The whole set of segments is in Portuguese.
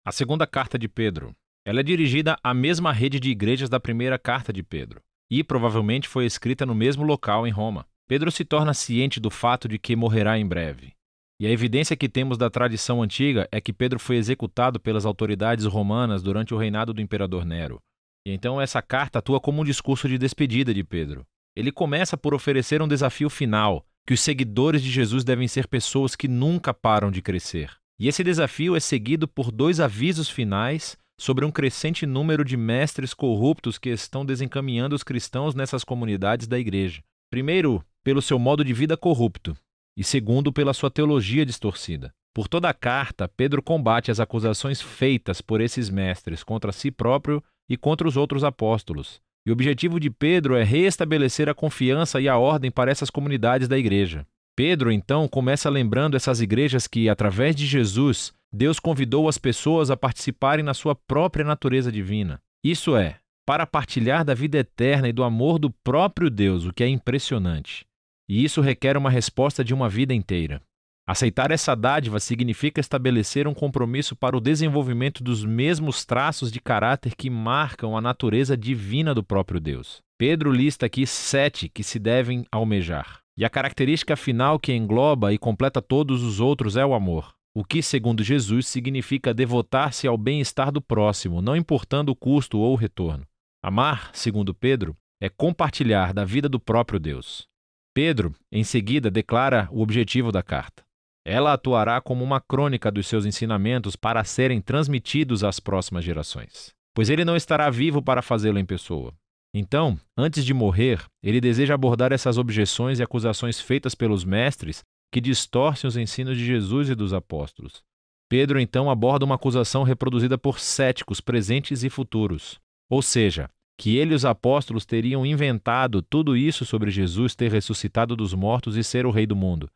A segunda carta de Pedro. Ela é dirigida à mesma rede de igrejas da primeira carta de Pedro, e provavelmente foi escrita no mesmo local em Roma. Pedro se torna ciente do fato de que morrerá em breve. E a evidência que temos da tradição antiga é que Pedro foi executado pelas autoridades romanas durante o reinado do imperador Nero. E então essa carta atua como um discurso de despedida de Pedro. Ele começa por oferecer um desafio final, que os seguidores de Jesus devem ser pessoas que nunca param de crescer. E esse desafio é seguido por dois avisos finais sobre um crescente número de mestres corruptos que estão desencaminhando os cristãos nessas comunidades da igreja. Primeiro, pelo seu modo de vida corrupto, e segundo, pela sua teologia distorcida. Por toda a carta, Pedro combate as acusações feitas por esses mestres contra si próprio e contra os outros apóstolos. E o objetivo de Pedro é reestabelecer a confiança e a ordem para essas comunidades da igreja. Pedro, então, começa lembrando essas igrejas que, através de Jesus, Deus convidou as pessoas a participarem na sua própria natureza divina. Isso é, para partilhar da vida eterna e do amor do próprio Deus, o que é impressionante. E isso requer uma resposta de uma vida inteira. Aceitar essa dádiva significa estabelecer um compromisso para o desenvolvimento dos mesmos traços de caráter que marcam a natureza divina do próprio Deus. Pedro lista aqui 7 que se devem almejar. E a característica final que engloba e completa todos os outros é o amor. O que, segundo Jesus, significa devotar-se ao bem-estar do próximo, não importando o custo ou o retorno. Amar, segundo Pedro, é compartilhar da vida do próprio Deus. Pedro, em seguida, declara o objetivo da carta. Ela atuará como uma crônica dos seus ensinamentos para serem transmitidos às próximas gerações, pois ele não estará vivo para fazê-lo em pessoa. Então, antes de morrer, ele deseja abordar essas objeções e acusações feitas pelos mestres que distorcem os ensinos de Jesus e dos apóstolos. Pedro, então, aborda uma acusação reproduzida por céticos presentes e futuros, ou seja, que ele e os apóstolos teriam inventado tudo isso sobre Jesus ter ressuscitado dos mortos e ser o rei do mundo.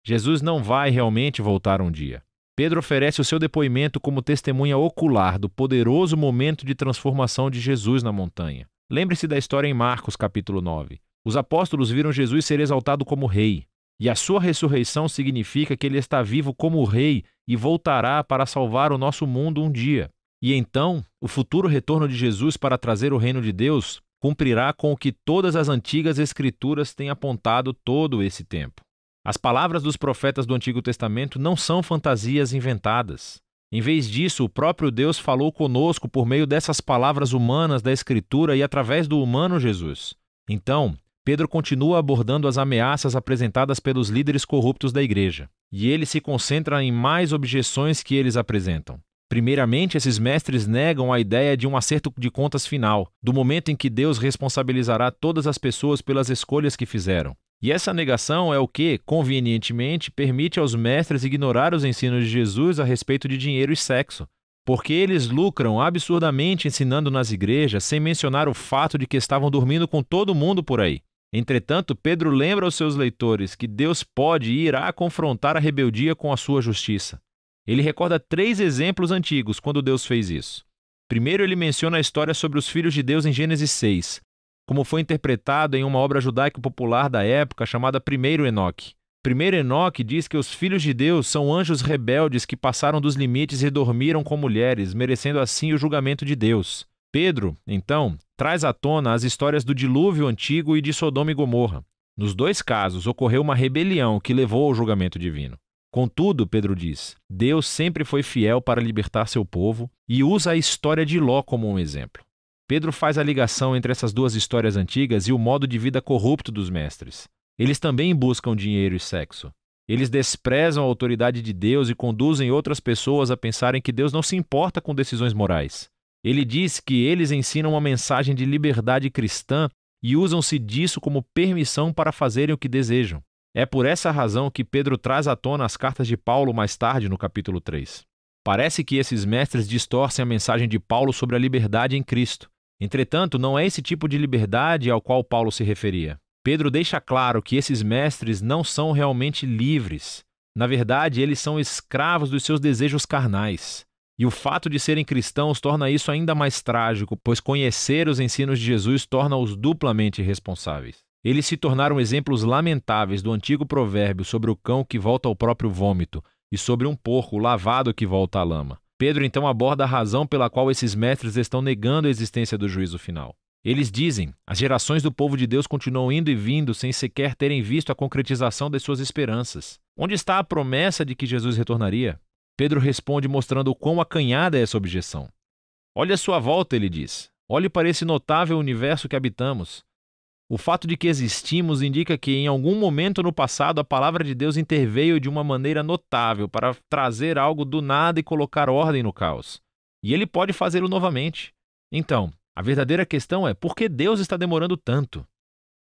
Jesus não vai realmente voltar um dia. Pedro oferece o seu depoimento como testemunha ocular do poderoso momento de transformação de Jesus na montanha. Lembre-se da história em Marcos, capítulo 9. Os apóstolos viram Jesus ser exaltado como rei, e a sua ressurreição significa que ele está vivo como rei e voltará para salvar o nosso mundo um dia. E então, o futuro retorno de Jesus para trazer o reino de Deus cumprirá com o que todas as antigas escrituras têm apontado todo esse tempo. As palavras dos profetas do Antigo Testamento não são fantasias inventadas. Em vez disso, o próprio Deus falou conosco por meio dessas palavras humanas da Escritura e através do humano Jesus. Então, Pedro continua abordando as ameaças apresentadas pelos líderes corruptos da igreja, e ele se concentra em mais objeções que eles apresentam. Primeiramente, esses mestres negam a ideia de um acerto de contas final, do momento em que Deus responsabilizará todas as pessoas pelas escolhas que fizeram. E essa negação é o que, convenientemente, permite aos mestres ignorar os ensinos de Jesus a respeito de dinheiro e sexo, porque eles lucram absurdamente ensinando nas igrejas sem mencionar o fato de que estavam dormindo com todo mundo por aí. Entretanto, Pedro lembra aos seus leitores que Deus pode e irá confrontar a rebeldia com a sua justiça. Ele recorda 3 exemplos antigos quando Deus fez isso. Primeiro, ele menciona a história sobre os filhos de Deus em Gênesis 6, como foi interpretado em uma obra judaica popular da época chamada Primeiro Enoque. Primeiro Enoque diz que os filhos de Deus são anjos rebeldes que passaram dos limites e dormiram com mulheres, merecendo assim o julgamento de Deus. Pedro, então, traz à tona as histórias do dilúvio antigo e de Sodoma e Gomorra. Nos 2 casos, ocorreu uma rebelião que levou ao julgamento divino. Contudo, Pedro diz, Deus sempre foi fiel para libertar seu povo e usa a história de Ló como um exemplo. Pedro faz a ligação entre essas 2 histórias antigas e o modo de vida corrupto dos mestres. Eles também buscam dinheiro e sexo. Eles desprezam a autoridade de Deus e conduzem outras pessoas a pensarem que Deus não se importa com decisões morais. Ele diz que eles ensinam uma mensagem de liberdade cristã e usam-se disso como permissão para fazerem o que desejam. É por essa razão que Pedro traz à tona as cartas de Paulo mais tarde no capítulo 3. Parece que esses mestres distorcem a mensagem de Paulo sobre a liberdade em Cristo. Entretanto, não é esse tipo de liberdade ao qual Paulo se referia. Pedro deixa claro que esses mestres não são realmente livres. Na verdade, eles são escravos dos seus desejos carnais. E o fato de serem cristãos torna isso ainda mais trágico, pois conhecer os ensinos de Jesus torna-os duplamente responsáveis. Eles se tornaram exemplos lamentáveis do antigo provérbio sobre o cão que volta ao próprio vômito e sobre um porco lavado que volta à lama. Pedro então aborda a razão pela qual esses mestres estão negando a existência do juízo final. Eles dizem: as gerações do povo de Deus continuam indo e vindo sem sequer terem visto a concretização das suas esperanças. Onde está a promessa de que Jesus retornaria? Pedro responde mostrando o quão acanhada é essa objeção. Olhe à sua volta, ele diz. Olhe para esse notável universo que habitamos. O fato de que existimos indica que em algum momento no passado a palavra de Deus interveio de uma maneira notável para trazer algo do nada e colocar ordem no caos. E ele pode fazê-lo novamente. Então, a verdadeira questão é por que Deus está demorando tanto?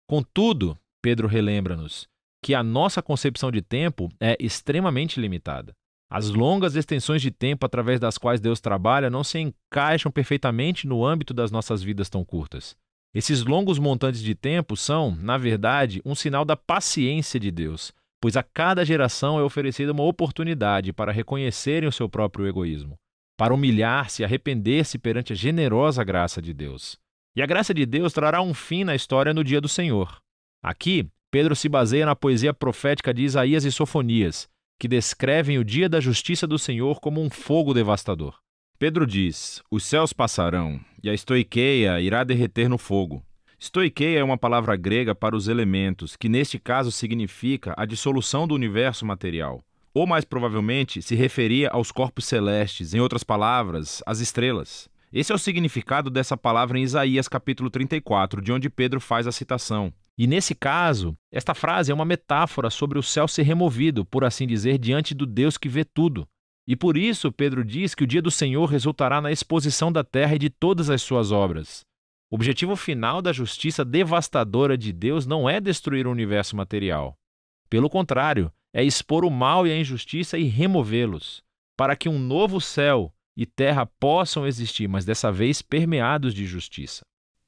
Contudo, Pedro relembra-nos que a nossa concepção de tempo é extremamente limitada. As longas extensões de tempo através das quais Deus trabalha não se encaixam perfeitamente no âmbito das nossas vidas tão curtas. Esses longos montantes de tempo são, na verdade, um sinal da paciência de Deus, pois a cada geração é oferecida uma oportunidade para reconhecerem o seu próprio egoísmo, para humilhar-se e arrepender-se perante a generosa graça de Deus. E a graça de Deus trará um fim na história no dia do Senhor. Aqui, Pedro se baseia na poesia profética de Isaías e Sofonias, que descrevem o dia da justiça do Senhor como um fogo devastador. Pedro diz: os céus passarão, e a estoiqueia irá derreter no fogo. Estoiqueia é uma palavra grega para os elementos, que neste caso significa a dissolução do universo material. Ou mais provavelmente se referia aos corpos celestes, em outras palavras, às estrelas. Esse é o significado dessa palavra em Isaías capítulo 34, de onde Pedro faz a citação. E nesse caso, esta frase é uma metáfora sobre o céu ser removido, por assim dizer, diante do Deus que vê tudo. E por isso Pedro diz que o dia do Senhor resultará na exposição da terra e de todas as suas obras. O objetivo final da justiça devastadora de Deus não é destruir o universo material. Pelo contrário, é expor o mal e a injustiça e removê-los, para que um novo céu e terra possam existir, mas dessa vez permeados de justiça.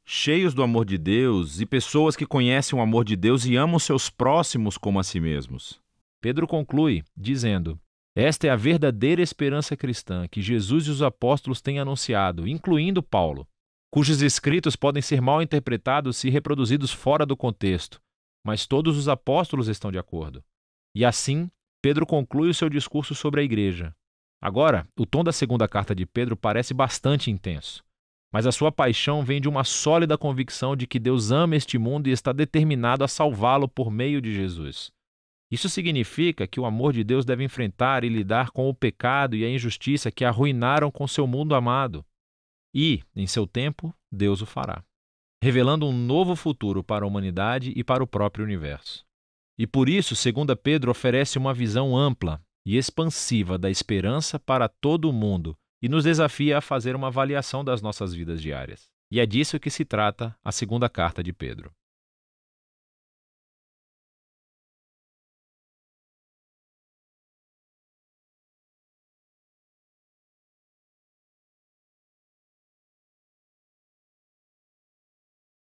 Cheios do amor de Deus e pessoas que conhecem o amor de Deus e amam seus próximos como a si mesmos. Pedro conclui dizendo: esta é a verdadeira esperança cristã que Jesus e os apóstolos têm anunciado, incluindo Paulo, cujos escritos podem ser mal interpretados se reproduzidos fora do contexto, mas todos os apóstolos estão de acordo. E assim, Pedro conclui o seu discurso sobre a igreja. Agora, o tom da segunda carta de Pedro parece bastante intenso, mas a sua paixão vem de uma sólida convicção de que Deus ama este mundo e está determinado a salvá-lo por meio de Jesus. Isso significa que o amor de Deus deve enfrentar e lidar com o pecado e a injustiça que arruinaram com seu mundo amado. E, em seu tempo, Deus o fará, revelando um novo futuro para a humanidade e para o próprio universo. E por isso, 2 Pedro oferece uma visão ampla e expansiva da esperança para todo o mundo e nos desafia a fazer uma avaliação das nossas vidas diárias. E é disso que se trata a segunda carta de Pedro.